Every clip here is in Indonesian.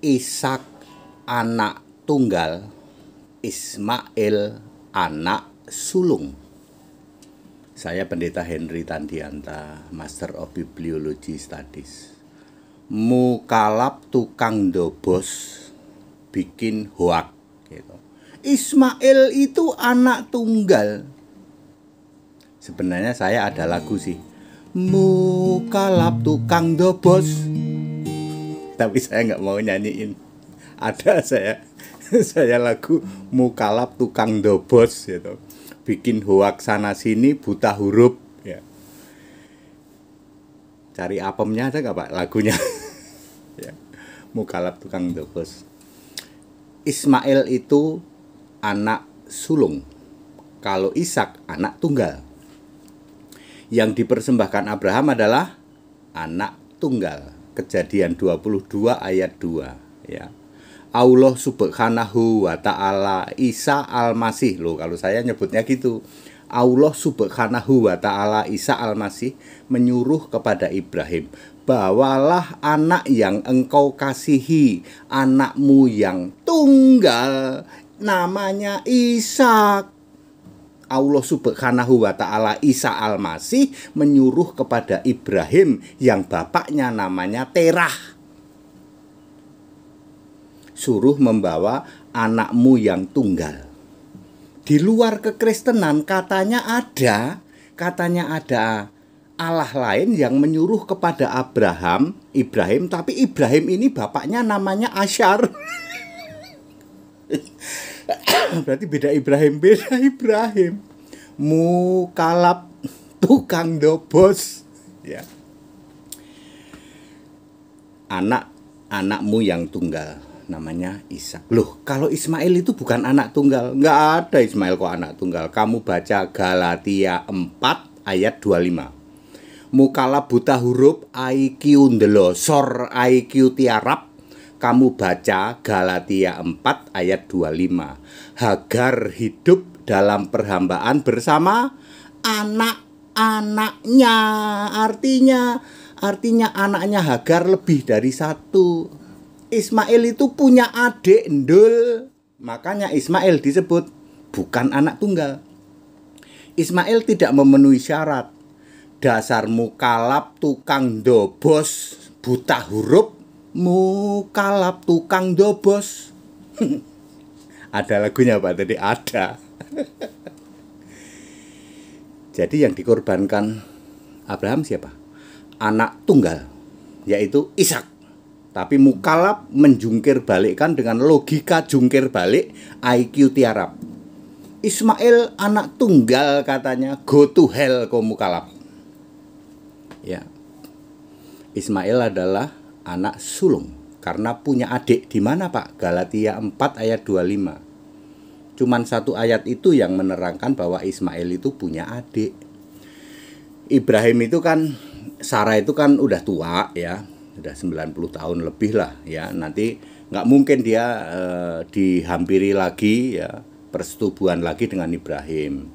Ishak anak tunggal, Ismail anak sulung. Saya Pendeta Henry Tandianta, Master of Bibliology Studies. Mukalab tukang dobos bikin hoak gitu. Ismail itu anak tunggal. Sebenarnya saya ada lagu sih, Mukalab tukang dobos, tapi saya nggak mau nyanyiin. Ada saya lagu Mukalab tukang dobos gitu, bikin hoak sana sini, buta huruf ya. Cari apemnya ada nggak Pak lagunya? Ya. Mukalab tukang dobos. Ismail itu anak sulung, kalau Ishak anak tunggal. Yang dipersembahkan Abraham adalah anak tunggal. Kejadian 22 ayat 2 ya. Allah subhanahu wa ta'ala Isa al-Masih. Loh, kalau saya nyebutnya gitu. Allah subhanahu wa ta'ala Isa al-Masih menyuruh kepada Ibrahim, bawalah anak yang engkau kasihi, anakmu yang tunggal, namanya Ishak. Allah subhanahu wa ta'ala Isa al-Masih menyuruh kepada Ibrahim yang bapaknya namanya Terah, suruh membawa anakmu yang tunggal. Di luar kekristenan katanya ada Allah lain yang menyuruh kepada Ibrahim, tapi Ibrahim ini bapaknya namanya Asyar. Berarti beda Ibrahim. Mukalab tukang dobos ya. Anakmu yang tunggal namanya Ishak. Loh, kalau Ismail itu bukan anak tunggal. Nggak ada Ismail kok anak tunggal. Kamu baca Galatia 4 ayat 25. Mukalab buta huruf, IQ ndelosor, IQ tiarap. Kamu baca Galatia 4 ayat 25. Hagar hidup dalam perhambaan bersama anak-anaknya. Artinya anaknya Hagar lebih dari satu. Ismail itu punya adik ndul. Makanya Ismail disebut bukan anak tunggal. Ismail tidak memenuhi syarat. Dasar mukalab tukang dobos buta huruf, mukalab tukang dobos. Ada lagunya Pak tadi, ada. Jadi yang dikorbankan Abraham siapa? Anak tunggal, yaitu Ishak. Tapi mukalab menjungkir balikkan dengan logika jungkir balik, IQ tiarap. Ismail anak tunggal katanya, go to hell kau mukalab. Ya. Ismail adalah anak sulung karena punya adik. Di mana Pak? Galatia 4 ayat 25. Cuman satu ayat itu yang menerangkan bahwa Ismail itu punya adik. Ibrahim itu kan, Sarah itu kan udah tua ya, udah 90 tahun lebih lah ya. Nanti nggak mungkin dia dihampiri lagi ya, persetubuhan lagi dengan Ibrahim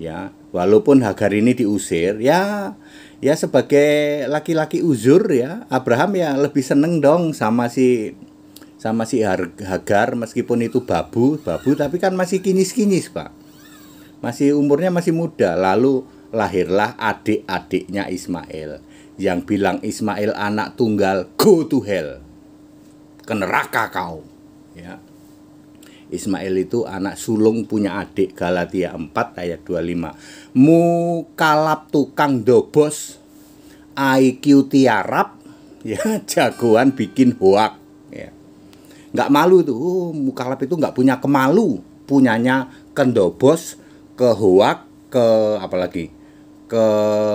ya. Walaupun Hagar ini diusir ya sebagai laki-laki uzur ya, Abraham ya lebih seneng dong sama si Hagar, meskipun itu babu tapi kan masih kinis-kinis Pak, masih umurnya masih muda. Lalu lahirlah adik-adiknya Ismail yang bilang Ismail anak tunggal, go to hell, ke neraka kau ya. Ismail itu anak sulung punya adik. Galatia 4 ayat 25. Mukalab tukang dobos, IQ tiarap ya, jagoan bikin hoak ya. Nggak malu tuh. Mukalab itu nggak punya kemalu. Punyanya kendobos, ke hoak, ke apalagi, ke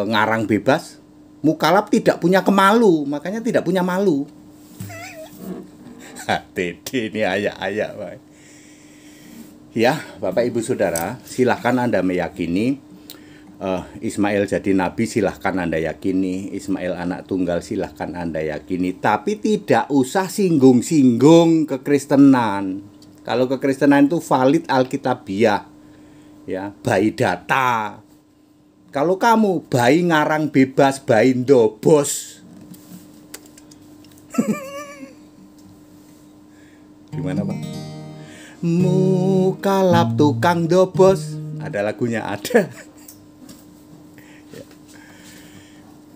ngarang bebas. Mukalab tidak punya kemalu, makanya tidak punya malu. Dede ini ayak-ayak Pak. Ya, Bapak Ibu Saudara, silahkan Anda meyakini Ismail jadi nabi, silahkan Anda yakini. Ismail anak tunggal, silahkan Anda yakini. Tapi tidak usah singgung-singgung kekristenan. Kalau kekristenan itu valid Alkitabiah ya, bayi data. Kalau kamu bayi ngarang bebas, bayi ndobos Gimana Pak? Mukalap tukang dobos. Ada lagunya, ada.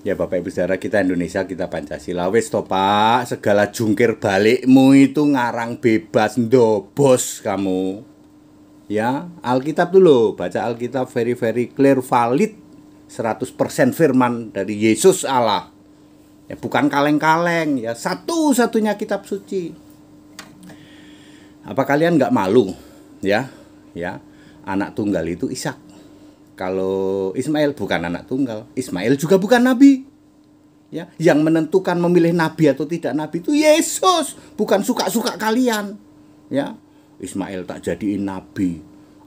Ya Bapak Ibu Saudara, kita Indonesia, kita Pancasila. Wes to Pak, segala jungkir balikmu itu ngarang bebas ndobos kamu. Ya, Alkitab dulu, baca Alkitab very clear, valid, 100% firman dari Yesus Allah. Ya, bukan kaleng-kaleng, ya satu-satunya kitab suci. Apa kalian nggak malu? Ya, anak tunggal itu Ishak. Kalau Ismail bukan anak tunggal, Ismail juga bukan nabi. Ya, yang menentukan memilih nabi atau tidak nabi itu Yesus, bukan suka-suka kalian. Ya, Ismail tak jadiin nabi,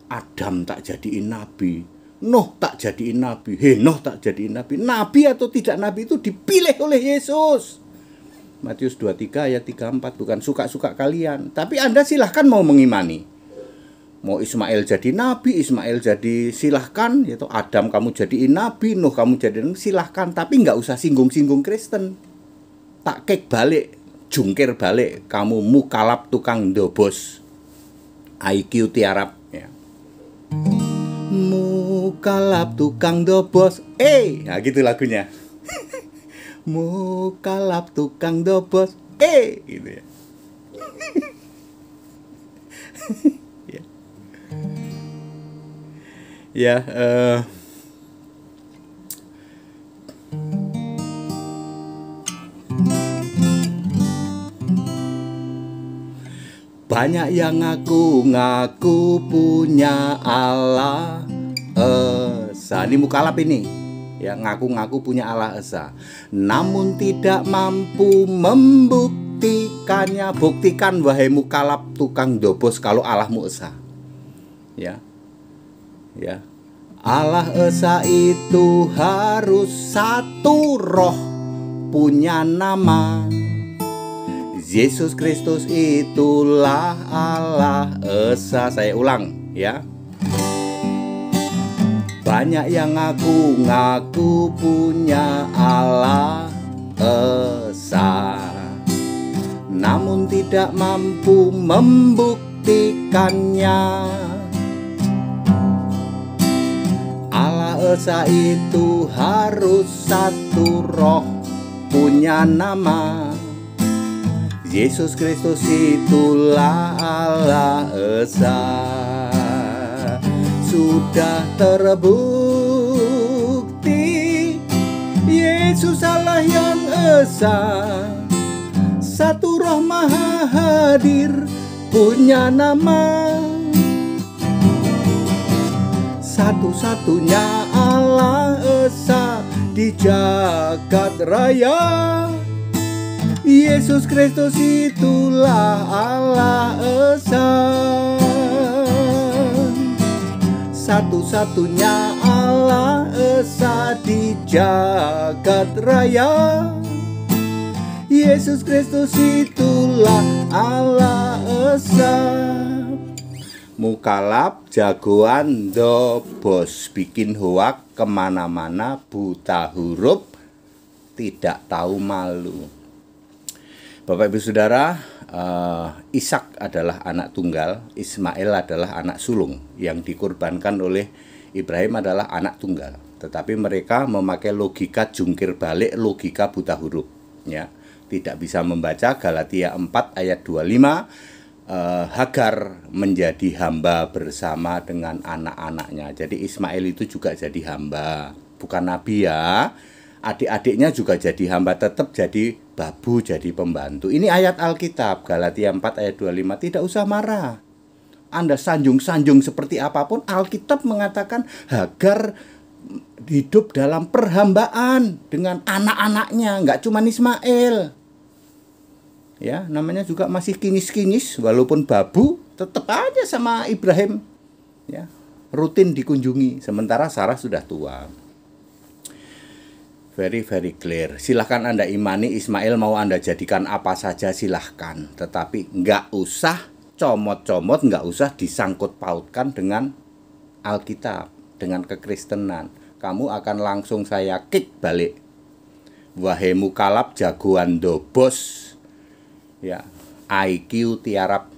Adam tak jadiin nabi, Nuh tak jadiin nabi, Henoh tak jadiin nabi. Nabi atau tidak nabi itu dipilih oleh Yesus. Matius 23 ayat 34, bukan suka-suka kalian. Tapi Anda silahkan mau mengimani. Mau Ismail jadi nabi, Ismail jadi silahkan, yaitu Adam kamu jadiin nabi, Nuh kamu jadiin silahkan, tapi nggak usah singgung-singgung Kristen. Tak kek balik, jungkir balik, kamu mukalap tukang dobos, IQ tiarap. Ya. Mukalap tukang dobos, nah gitu lagunya. Mukalap tukang dobos, gitu ya. Ya, banyak yang ngaku punya Allah Esa. Ini mukalap ini, ya ngaku punya Allah Esa, namun tidak mampu membuktikannya. Buktikan wahai mukalap tukang dobos kalau Allahmu Esa. Ya. Allah Esa itu harus satu roh, punya nama. Yesus Kristus itulah Allah Esa. Saya ulang ya. Banyak yang ngaku punya Allah Esa, namun tidak mampu membuktikannya. Esa itu harus satu roh, punya nama. Yesus Kristus itulah Allah Esa. Sudah terbukti Yesus Allah yang Esa, satu roh maha hadir, punya nama. Satu-satunya Allah Esa di jagat raya. Yesus Kristus itulah Allah Esa. Satu-satunya Allah Esa di jagat raya. Yesus Kristus itulah Allah Esa. Mukalap jagoan dobos, bikin hoak kemana-mana, buta huruf, tidak tahu malu. Bapak Ibu Saudara, Ishak adalah anak tunggal, Ismail adalah anak sulung. Yang dikorbankan oleh Ibrahim adalah anak tunggal. Tetapi mereka memakai logika jungkir balik, logika buta huruf. Ya, tidak bisa membaca Galatia 4 ayat 25. Hagar menjadi hamba bersama dengan anak-anaknya. Jadi Ismail itu juga jadi hamba, bukan nabi ya. Adik-adiknya juga jadi hamba, tetap jadi babu, jadi pembantu. Ini ayat Alkitab, Galatia 4 ayat 25. Tidak usah marah. Anda sanjung-sanjung seperti apapun, Alkitab mengatakan Hagar hidup dalam perhambaan dengan anak-anaknya, nggak cuma Ismail. Ya, namanya juga masih kinis-kinis, walaupun babu, tetap aja sama Ibrahim. Ya, rutin dikunjungi, sementara Sarah sudah tua. Very clear. Silahkan Anda imani Ismail, mau Anda jadikan apa saja silahkan. Tetapi nggak usah comot-comot, nggak usah disangkut pautkan dengan Alkitab, dengan kekristenan. Kamu akan langsung saya kick balik. Wahai mukalap jagoan dobos, ya, IQ tiarap,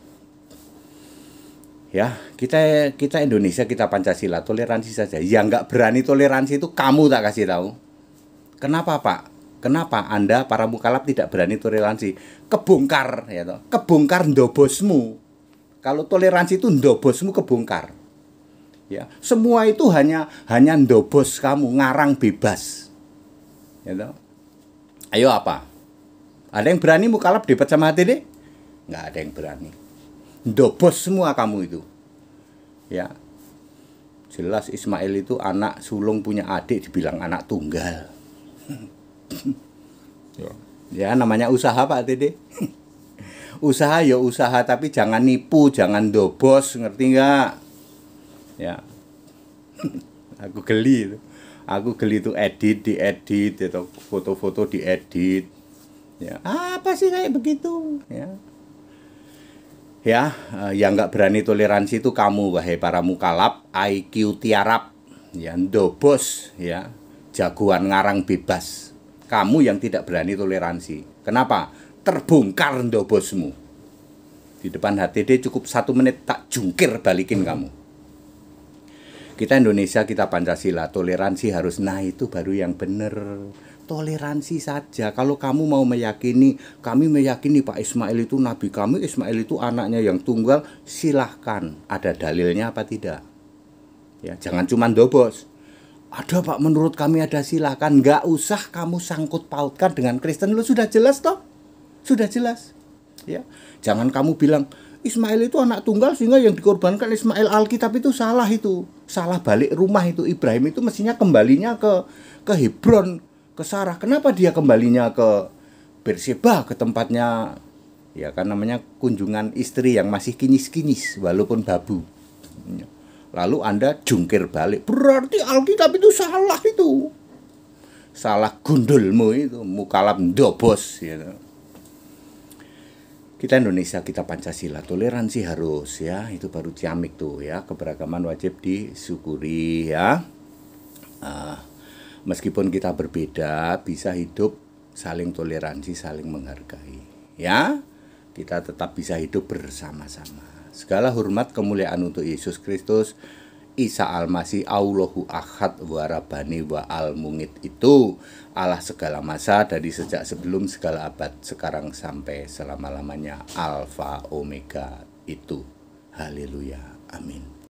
Ya, kita Indonesia, kita Pancasila, toleransi saja. Yang nggak berani toleransi itu kamu, tak kasih tahu. Kenapa, Pak? Kenapa Anda para mukalaf tidak berani toleransi? Kebongkar, ya toh. Kebongkar ndobosmu. Kalau toleransi itu ndobosmu kebongkar. Ya, semua itu hanya ndobos kamu, ngarang bebas. Ya toh. Ayo apa? Ada yang berani mukalaf debat sama HTD? Nggak ada yang berani. Ndobos semua kamu itu. Ya. Jelas Ismail itu anak sulung punya adik dibilang anak tunggal. Ya namanya usaha Pak Tede. Usaha ya usaha, tapi jangan nipu, jangan ndobos, ngerti nggak? Ya. Aku geli itu. Aku geli itu diedit atau foto-foto diedit. Ya, apa sih kayak begitu? Ya. Ya, yang nggak berani toleransi itu kamu, wahai para mukalaf, IQ tiarap, ya, ndobos, ya, jagoan ngarang bebas. Kamu yang tidak berani toleransi. Kenapa? Terbongkar ndobosmu. Di depan HTD cukup 1 menit tak jungkir balikin kamu. Kita Indonesia, kita Pancasila, toleransi harus, nah itu baru yang benar. Toleransi saja. Kalau kamu mau meyakini, kami meyakini Pak Ismail itu nabi kami, Ismail itu anaknya yang tunggal, silahkan. Ada dalilnya apa tidak? Ya, jangan cuma ndobos. Ada Pak, menurut kami ada, silahkan. Nggak usah kamu sangkut pautkan dengan Kristen. Lu sudah jelas toh? Sudah jelas. Ya, jangan kamu bilang Ismail itu anak tunggal sehingga yang dikorbankan Ismail, Alkitab itu salah itu. Salah balik rumah itu. Ibrahim itu mestinya kembalinya ke Hebron, ke Sarah. Kenapa dia kembalinya ke Berseba, ke tempatnya, ya kan namanya kunjungan istri yang masih kinyis-kinyis walaupun babu. Lalu Anda jungkir balik, berarti Alkitab itu salah itu. Salah gundulmu itu, mukalaf ndobos gitu. Kita Indonesia, kita Pancasila, toleransi harus, ya, itu baru ciamik tuh, ya, keberagaman wajib disyukuri, ya. Meskipun kita berbeda, bisa hidup saling toleransi, saling menghargai, ya. Kita tetap bisa hidup bersama-sama. Segala hormat kemuliaan untuk Yesus Kristus, Isa Al-Masih, Allahu Ahad, Warabani wa Al-Mungit, itu Allah segala masa, dari sejak sebelum segala abad, sekarang sampai selama-lamanya, Alfa Omega itu. Haleluya. Amin.